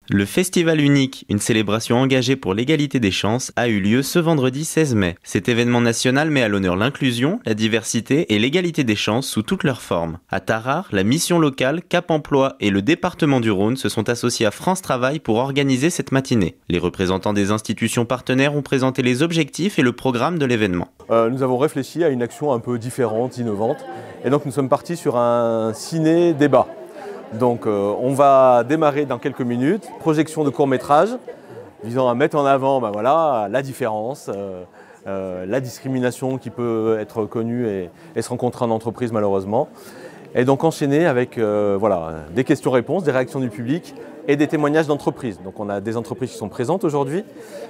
Le Festival Unique, une célébration engagée pour l'égalité des chances, a eu lieu ce vendredi 16 mai. Cet événement national met à l'honneur l'inclusion, la diversité et l'égalité des chances sous toutes leurs formes. À Tarare, la mission locale, Cap Emploi et le département du Rhône se sont associés à France Travail pour organiser cette matinée. Les représentants des institutions partenaires ont présenté les objectifs et le programme de l'événement. Nous avons réfléchi à une action un peu différente, innovante, et donc nous sommes partis sur un ciné-débat. Donc on va démarrer dans quelques minutes, projection de court-métrage visant à mettre en avant la différence, la discrimination qui peut être connue et se rencontrer en entreprise malheureusement. Et donc enchaîner avec des questions-réponses, des réactions du public et des témoignages d'entreprises. Donc on a des entreprises qui sont présentes aujourd'hui,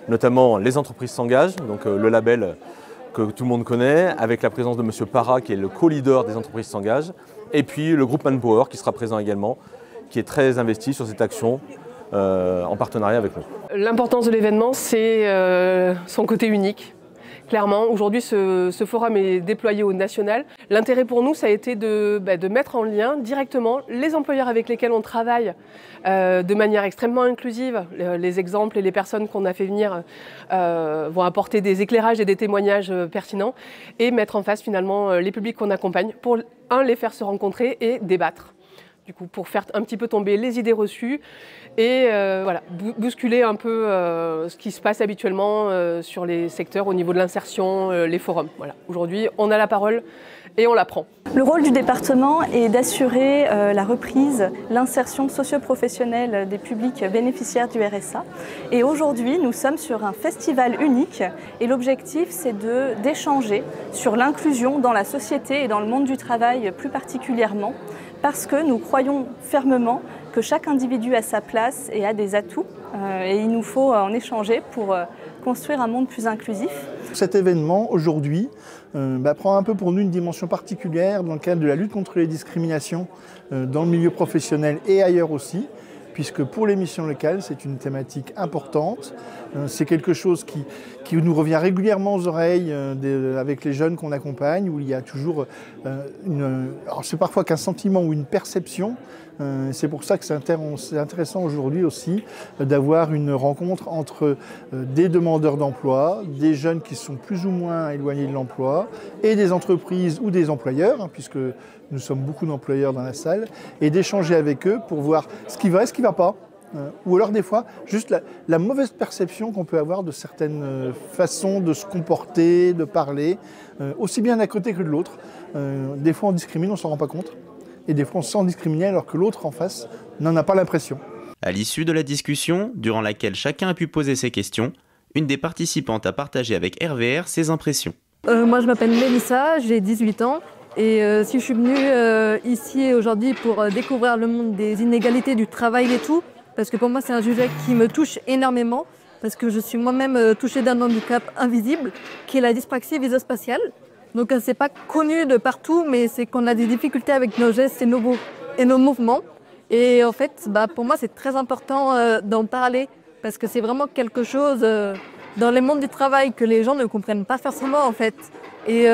notamment les entreprises s'engagent, donc le label que tout le monde connaît, avec la présence de M. Parra qui est le co-leader des entreprises s'engagent. Et puis le groupe Manpower qui sera présent également, qui est très investi sur cette action en partenariat avec nous. L'importance de l'événement, c'est son côté unique. Clairement, aujourd'hui, ce forum est déployé au national. L'intérêt pour nous, ça a été de mettre en lien directement les employeurs avec lesquels on travaille de manière extrêmement inclusive. Les exemples et les personnes qu'on a fait venir vont apporter des éclairages et des témoignages pertinents et mettre en face finalement les publics qu'on accompagne pour, les faire se rencontrer et débattre. Du coup, pour faire un petit peu tomber les idées reçues et bousculer un peu ce qui se passe habituellement sur les secteurs au niveau de l'insertion, les forums. Voilà. Aujourd'hui, on a la parole et on la prend. Le rôle du département est d'assurer la reprise, l'insertion socio-professionnelle des publics bénéficiaires du RSA. Et aujourd'hui, nous sommes sur un festival unique et l'objectif, c'est d'échanger sur l'inclusion dans la société et dans le monde du travail plus particulièrement, parce que nous croyons fermement que chaque individu a sa place et a des atouts et il nous faut en échanger pour construire un monde plus inclusif. Cet événement aujourd'hui prend un peu pour nous une dimension particulière dans le cadre de la lutte contre les discriminations dans le milieu professionnel et ailleurs aussi, puisque pour les missions locales, c'est une thématique importante. C'est quelque chose qui nous revient régulièrement aux oreilles avec les jeunes qu'on accompagne, où il y a toujours alors c'est parfois qu'un sentiment ou une perception. C'est pour ça que c'est intéressant aujourd'hui aussi d'avoir une rencontre entre des demandeurs d'emploi, des jeunes qui sont plus ou moins éloignés de l'emploi, et des entreprises ou des employeurs, puisque nous sommes beaucoup d'employeurs dans la salle, et d'échanger avec eux pour voir ce qui va et ce qui ne va pas. Ou alors des fois, juste la mauvaise perception qu'on peut avoir de certaines façons de se comporter, de parler, aussi bien d'un côté que de l'autre. Des fois on discrimine, on ne s'en rend pas compte. Et des fois on se sent discriminé alors que l'autre en face n'en a pas l'impression. À l'issue de la discussion, durant laquelle chacun a pu poser ses questions, une des participantes a partagé avec RVR ses impressions. Moi je m'appelle Mélissa, j'ai 18 ans. Et si je suis venue ici aujourd'hui pour découvrir le monde des inégalités du travail et tout, parce que pour moi c'est un sujet qui me touche énormément, parce que je suis moi-même touchée d'un handicap invisible, qui est la dyspraxie visuospatiale. Donc c'est pas connu de partout, mais c'est qu'on a des difficultés avec nos gestes et nos mouvements. Et en fait, pour moi c'est très important d'en parler, parce que c'est vraiment quelque chose dans les mondes du travail que les gens ne comprennent pas forcément en fait. Et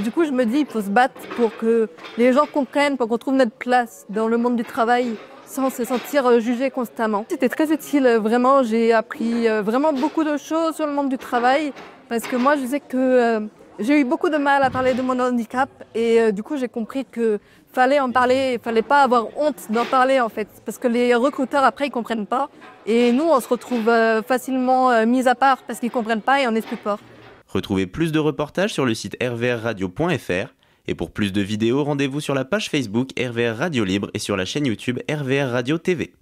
du coup je me dis il faut se battre pour que les gens comprennent, pour qu'on trouve notre place dans le monde du travail, sans se sentir jugé constamment. C'était très utile, vraiment, j'ai appris vraiment beaucoup de choses sur le monde du travail, parce que moi je sais que j'ai eu beaucoup de mal à parler de mon handicap et du coup j'ai compris que fallait en parler, il fallait pas avoir honte d'en parler en fait, parce que les recruteurs après ils comprennent pas et nous on se retrouve facilement mis à part parce qu'ils comprennent pas et on n'explique pas. Retrouvez plus de reportages sur le site rvrradio.fr. Et pour plus de vidéos, rendez-vous sur la page Facebook RVR Radio Libre et sur la chaîne YouTube RVR Radio TV.